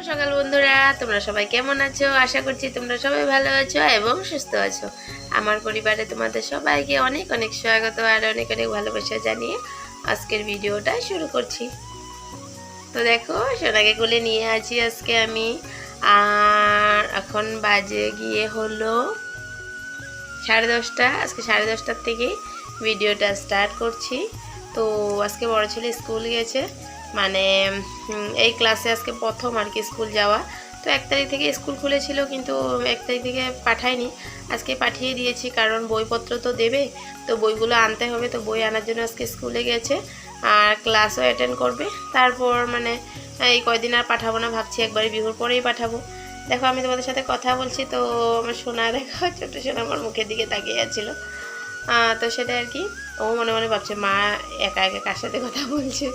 সকাল বন্ধুরা, তোমরা সবাই কেমন আছো? আশা করছি তোমরা সবাই ভালো আছো এবং সুস্থ আছো। আমার পরিবারে তোমাদের সবাইকে অনেক অনেক স্বাগত আর অনেক অনেক ভালোবাসা জানিয়ে আজকের ভিডিওটা শুরু করছি। তো দেখো, সোনাকে কোলে নিয়ে আছি আজকে আমি। আর এখন বাজে গিয়ে হলো 10:30। আজকে 10:30টার থেকে ভিডিওটা স্টার্ট করছি। তো আজকে বড় ছেলে স্কুল গেছে, মানে এই ক্লাসে আজকে প্রথম আর কি স্কুল যাওয়া। তো 1 তারিখ থেকে স্কুল খুলেছিল, কিন্তু 1 তারিখ থেকে পাঠায়নি, আজকে পাঠিয়ে দিয়েছি। কারণ বইপত্র তো দেবে, তো বইগুলো আনতে হবে। তো বই আনার জন্য আজকে স্কুলে গেছে আর ক্লাসও অ্যাটেন্ড করবে। তারপর মানে এই কয়দিন আর পাঠাবো না, ভাবছি একবারে বিহুর পরেই পাঠাবো। দেখো, আমি তোমাদের সাথে কথা বলছি, তো আমার সোনা দেখো, ছোটো সোনা আমার মুখের দিকে তাকিয়ে যাচ্ছিল। তো সেটাই আর কি। ও মনে মনে ভাবছে মা একা একা কার সাথে কথা বলছে।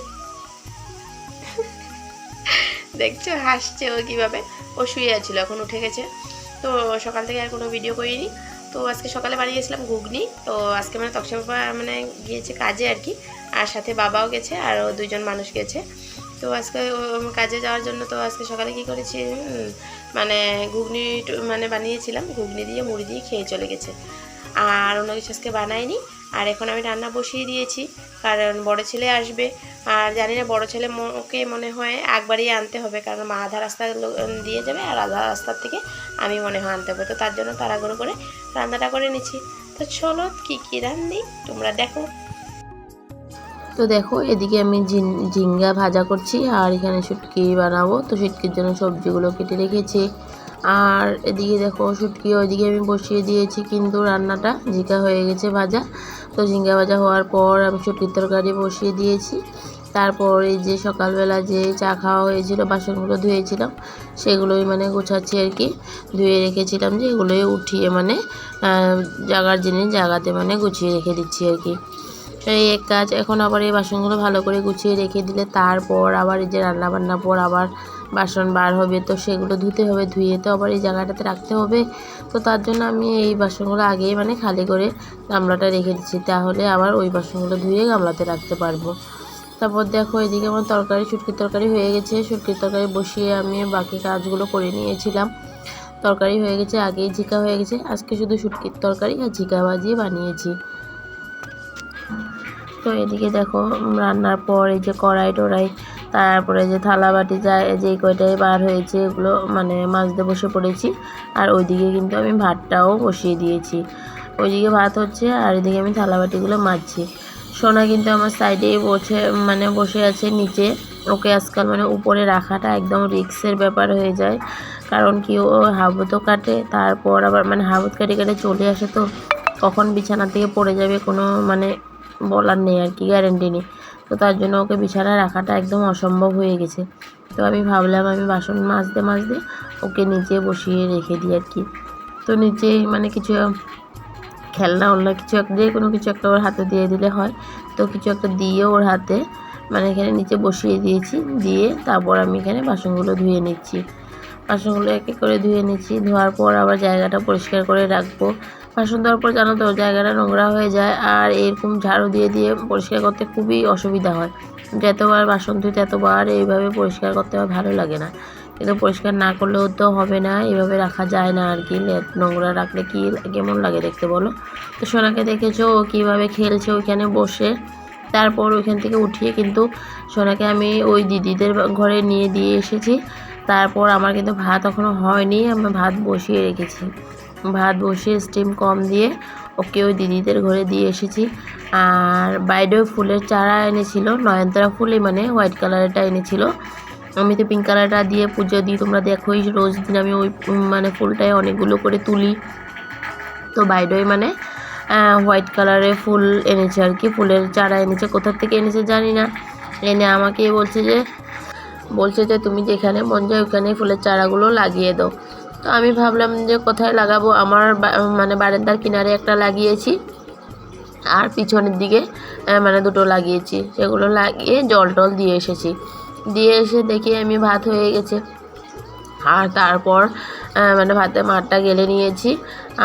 দেখছো, হাসছে ও কীভাবে। ও শুয়ে আছিল, এখন উঠে গেছে। তো সকাল থেকে আর কোনো ভিডিও করিনি। তো আজকে সকালে বানিয়েছিলাম ঘুগনি। তো আজকে মানে তকসা বাবা মানে গিয়েছে কাজে আর কি, আর সাথে বাবাও গেছে, আরও 2জন মানুষ গেছে। তো আজকে কাজে যাওয়ার জন্য তো আজকে সকালে কী করেছি, মানে ঘুগনি মানে বানিয়েছিলাম, ঘুগনি দিয়ে মুড়ি দিয়ে খেয়ে চলে গেছে। আর অন্য কিছু আজকে বানাইনি। আর এখন আমি রান্না বসিয়ে দিয়েছি, কারণ বড় ছেলে আসবে। আর জানি না, বড় ছেলে ওকে মনে হয় একবারই আনতে হবে, কারণ মা আধা রাস্তা দিয়ে যাবে আর আধা রাস্তার থেকে আমি মনে হয় আনতে হবে। তো তার জন্য তাড়াহুড়ো করে রান্নাটা করে নিচ্ছি। তো চলো কী কী রান্নি তোমরা দেখো। তো দেখো, এদিকে আমি ঝিঙ্গা ভাজা করছি আর এখানে শুটকি বানাবো। তো শুটকির জন্য সবজিগুলো কেটে রেখেছি। আর এদিকে দেখো, শুটকি ওইদিকে আমি বসিয়ে দিয়েছি, কিন্তু রান্নাটা ঝিঙ্গা হয়ে গেছে ভাজা। তো ঝিঙ্গা ভাজা হওয়ার পর আমি শুটকির তরকারি বসিয়ে দিয়েছি। তারপর এই যে সকালবেলা যে চা খাওয়া হয়েছিল, বাসনগুলো ধুয়েছিলাম, সেগুলোই মানে গোছাচ্ছি আর কি। ধুয়ে রেখেছিলাম যে এগুলোই উঠিয়ে মানে জাগার জিনিস জাগাতে মানে গুছিয়ে রেখে দিচ্ছি আর কি। এই এক কাজ। এখন আবার এই বাসনগুলো ভালো করে গুছিয়ে রেখে দিলে তারপর আবার এই যে রান্নাবান্নার পর আবার বাসন বার হবে, তো সেগুলো ধুতে হবে, ধুয়ে তো আবার এই জায়গাটাতে রাখতে হবে। তো তার জন্য আমি এই বাসনগুলো আগেই মানে খালি করে গামলাটা রেখে দিচ্ছি, তাহলে আবার ওই বাসনগুলো ধুয়ে গামলাতে রাখতে পারবো। তারপর দেখো, এদিকে আমার তরকারি, শুটকির তরকারি হয়ে গেছে। শুটকির তরকারি বসিয়ে আমি বাকি কাজগুলো করে নিয়েছিলাম। তরকারি হয়ে গেছে, আগেই ঝিকা হয়ে গেছে। আজকে শুধু শুটকির তরকারি আর ঝিকা ভাজি বানিয়েছি। তো এদিকে দেখো, রান্নার পর এই যে কড়াই টড়াই, তারপরে যে থালা বাটি যায় যেই কয়টাই বার হয়েছে এগুলো মানে মাজতে বসে পড়েছি। আর ওইদিকে কিন্তু আমি ভাতটাও বসিয়ে দিয়েছি। ওইদিকে ভাত হচ্ছে আর এদিকে আমি থালা বাটিগুলো মাজছি। সোনা কিন্তু আমার সাইডেই বসে আছে নিচে। ওকে আজকাল মানে উপরে রাখাটা একদম রিস্কের ব্যাপার হয়ে যায়, কারণ কি ও হাবুতও কাটে, তারপর আবার মানে হাবুত কাটে কাটে চলে আসে। তো কখন বিছানা থেকে পড়ে যাবে কোনো মানে বলার নেই আর কি, গ্যারেন্টি নেই। তো তার জন্য ওকে বিছানায় রাখাটা একদম অসম্ভব হয়ে গেছে। তো আমি ভাবলাম আমি বাসন মাজতে মাজতে ওকে নিচে বসিয়ে রেখে দিই আর কি। তো নিচেই মানে কিছু খেলনা ওলনা কিছু একটা, যে কোনো কিছু একটা ওর হাতে দিয়ে দিলে হয়। তো কিছু একটা দিয়ে ওর হাতে মানে এখানে নিচে বসিয়ে দিয়েছি, দিয়ে তারপর আমি এখানে বাসনগুলো ধুয়ে নিচ্ছি। বাসনগুলো এক এক করে ধুয়ে নিচ্ছি। ধোয়ার পর আবার জায়গাটা পরিষ্কার করে রাখবো। বাসন ধোয়ার পর জানো তো জায়গাটা নোংরা হয়ে যায়, আর এরকম ঝাড়ু দিয়ে দিয়ে পরিষ্কার করতে খুবই অসুবিধা হয়। যতবার বাসন ধুই ততবার এইভাবে পরিষ্কার করতে হয়, ভালো লাগে না। কিন্তু পরিষ্কার না করলেও তো হবে না, এভাবে রাখা যায় না আর কি। নোংরা রাখলে কি কেমন লাগে দেখতে বলো। তো সোনাকে দেখেছো ও কীভাবে খেলছে ওইখানে বসে। তারপর ওইখান থেকে উঠিয়ে কিন্তু সোনাকে আমি ওই দিদিদের ঘরে নিয়ে দিয়ে এসেছি। তারপর আমার কিন্তু ভাত এখনও হয়নি, আমি ভাত বসিয়ে রেখেছি। ভাত বসিয়ে স্টিম কম দিয়ে ওকে ওই দিদিদের ঘরে দিয়ে এসেছি। আর বাইরেও ফুলের চারা এনেছিল, নয়নতারা ফুলই মানে হোয়াইট কালারটা এনেছিল। আমি তো পিঙ্ক কালারটা দিয়ে পুজো দিই, তোমরা দেখোই রোজ দিন আমি ওই মানে ফুলটায় অনেকগুলো করে তুলি। তো বাইরেই মানে হোয়াইট কালারের ফুল এনেছে আর কি, ফুলের চারা এনেছে। কোথার থেকে এনেছে জানি না, এনে আমাকে বলছে যে তুমি যেখানে মন যায় ওখানে ফুলের চারাগুলো লাগিয়ে দাও। তো আমি ভাবলাম যে কোথায় লাগাবো, আমার মানে বারান্দার কিনারে একটা লাগিয়েছি আর পিছনের দিকে মানে দুটো লাগিয়েছি। সেগুলো লাগিয়ে জল টল দিয়ে এসেছি। দিয়ে এসে দেখি আমি ভাত হয়ে গেছে। আর তারপর মানে ভাতের মাঠটা গেলে নিয়েছি।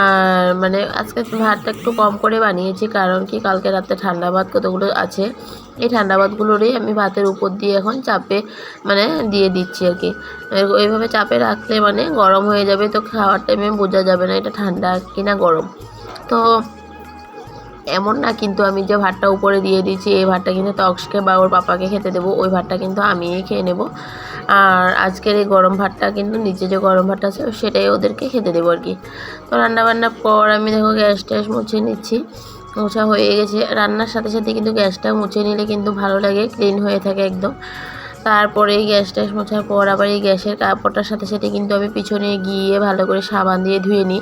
আর মানে আজকে ভাতটা একটু কম করে বানিয়েছি, কারণ কি কালকে রাতে ঠান্ডা ভাত কতগুলো আছে, এই ঠান্ডা ভাতগুলোরই আমি ভাতের উপর দিয়ে এখন চাপে মানে দিয়ে দিচ্ছি আর কি। ওইভাবে চাপে রাখলে মানে গরম হয়ে যাবে, তো খাওয়ার টাইমে বোঝা যাবে না এটা ঠান্ডা কিনা গরম। তো এমন না কিন্তু আমি যে ভাতটা উপরে দিয়ে দিচ্ছি এই ভাতটা কিন্তু তক্সকে বা ওর পাপাকে খেতে দেবো, ওই ভাতটা কিন্তু আমিই খেয়ে নেব। আর আজকের এই গরম ভাতটা কিন্তু নিচে যে গরম ভাতটা আছে সেটাই ওদেরকে খেতে দেবো আর কি। তো রান্নাবান্নার পর আমি দেখো গ্যাস ট্যাস মুছে নিচ্ছি, মোছা হয়ে গেছে। রান্নার সাথে সাথে কিন্তু গ্যাসটা মুছে নিলে কিন্তু ভালো লাগে, ক্লিন হয়ে থাকে একদম। তারপরে গ্যাস ট্যাস মোছার পর আবার এই গ্যাসের কাপড়টার সাথে সাথে কিন্তু আমি পিছনে গিয়ে ভালো করে সাবান দিয়ে ধুয়ে নিই,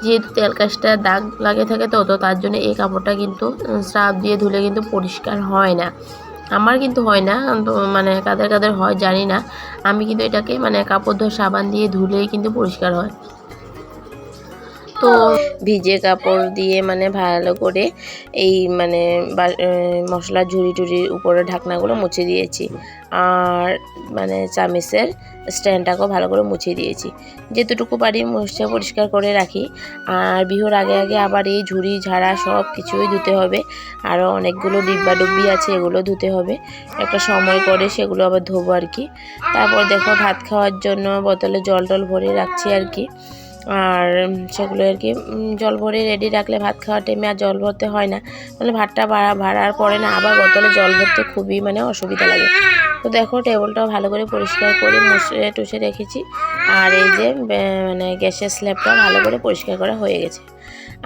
যেহেতু তেল কাজটা দাগ লাগে থাকে তো তার জন্য এই কাপড়টা কিন্তু স্রাব দিয়ে ধুলে কিন্তু পরিষ্কার হয় না। আমার কিন্তু হয় না, তো মানে কাদের কাদের হয় জানি না, আমি কিন্তু এটাকে মানে কাপড় ধোয়া সাবান দিয়ে ধুলেই কিন্তু পরিষ্কার হয়। তো ভিজে কাপড় দিয়ে মানে ভালো করে এই মানে মশলার ঝুড়ি টুড়ির উপরে ঢাকনাগুলো মুছে দিয়েছি, আর মানে চামিচের স্ট্যান্ডটাকেও ভালো করে মুছে দিয়েছি। যেতটুকু পারি মুছে পরিষ্কার করে রাখি। আর বিহুর আগে আগে আবার এই ঝুড়ি ঝাড়া সব কিছুই ধুতে হবে, আরও অনেকগুলো ডিব্বা ডুব্বি আছে এগুলো ধুতে হবে, একটা সময় করে সেগুলো আবার ধোবো আর কি। তারপর দেখো ভাত খাওয়ার জন্য বোতলে জল টল ভরে রাখছি আর কি। আর সেগুলো আর কি জল ভরে রেডি রাখলে ভাত খাওয়ার টাইমে আর জল ভরতে হয় না, তাহলে ভাতটা ভাড়ার পরে না আবার বোতলে জল ভরতে খুবই মানে অসুবিধা লাগে। তো দেখো টেবিলটাও ভালো করে পরিষ্কার করে মুছে টুছে রেখেছি, আর এই যে মানে গ্যাসের স্ল্যাবটাও ভালো করে পরিষ্কার করা হয়ে গেছে।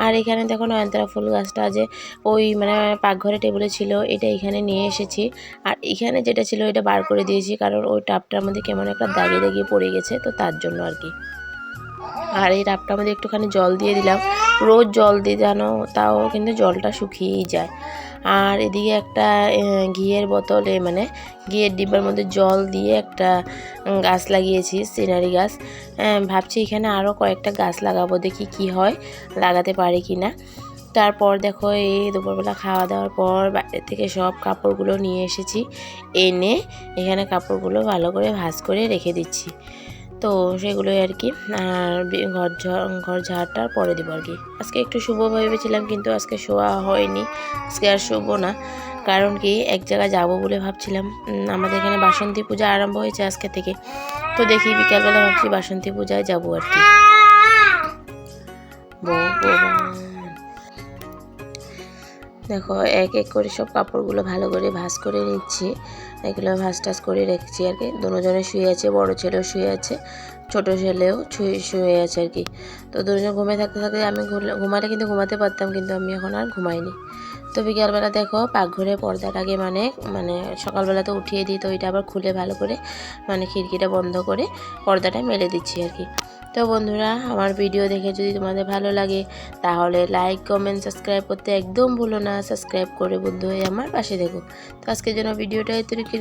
আর এখানে দেখো নয়নতারা ফুল গাছটা যে ওই মানে পাকঘরে টেবিলে ছিল এটা এখানে নিয়ে এসেছি, আর এখানে যেটা ছিল এটা বার করে দিয়েছি, কারণ ওই টাবটার মধ্যে কেমন একটা দাগিয়ে দাগিয়ে পড়ে গেছে, তো তার জন্য আর কি। আর এই টাবটার মধ্যে একটুখানি জল দিয়ে দিলাম, রোজ জল দিয়ে যেন তাও কিন্তু জলটা শুকিয়েই যায়। আর এদিকে একটা ঘিয়ের বোতলে মানে ঘিয়ের ডিব্বার মধ্যে জল দিয়ে একটা গাছ লাগিয়েছি, সিনারি গাছ। ভাবছি এখানে আরও কয়েকটা গাছ লাগাবো, দেখি কি হয়, লাগাতে পারি কি না। তারপর দেখো এই দুপুরবেলা খাওয়া দাওয়ার পর বাইরে থেকে সব কাপড়গুলো নিয়ে এসেছি, এনে এখানে কাপড়গুলো ভালো করে ভাঁজ করে রেখে দিচ্ছি। তো সেগুলোই আর কি। আর ঘর ঝাড়টার পরে দেবো আর কি। আজকে একটু শুভ ভেবেছিলাম কিন্তু আজকে শোয়া হয়নি, আজকে আর শুভ না। কারণ কি এক জায়গায় যাবো বলে ভাবছিলাম, আমাদের এখানে বাসন্তী পূজা আরম্ভ হয়েছে আজকে থেকে, তো দেখি বিকালবেলা ভাবছি বাসন্তী পূজায় যাবো আর কি। দেখো এক এক করে সব কাপড়গুলো ভালো করে ভাঁজ করে নিচ্ছি, এগুলো ভাঁজ টাজ করে রেখেছি আর কি। দুজনে শুয়ে আছে, বড় ছেলেও শুয়ে আছে, ছোট ছেলেও শুয়ে আছে আর কি। তো দুজন ঘুমিয়ে থাকতে থাকতে আমি ঘুমালে কিন্তু ঘুমাতে পারতাম, কিন্তু আমি এখন আর ঘুমাইনি। তো বিকালবেলা দেখো পাকঘরে পর্দাটাকে মানে মানে সকালবেলা তো উঠিয়ে দিই, তো এটা আবার খুলে ভালো করে মানে খিড়কিটা বন্ধ করে পর্দাটা মেলে দিচ্ছি আর কি। তো বন্ধুরা আমার ভিডিও দেখে যদি তোমাদের ভালো লাগে তাহলে লাইক কমেন্ট সাবস্ক্রাইব করতে একদম ভুলো না, সাবস্ক্রাইব করে বন্ধু হয়ে আমার পাশে দেখো। তো আজকের জন্য ভিডিওটা এতটুকু।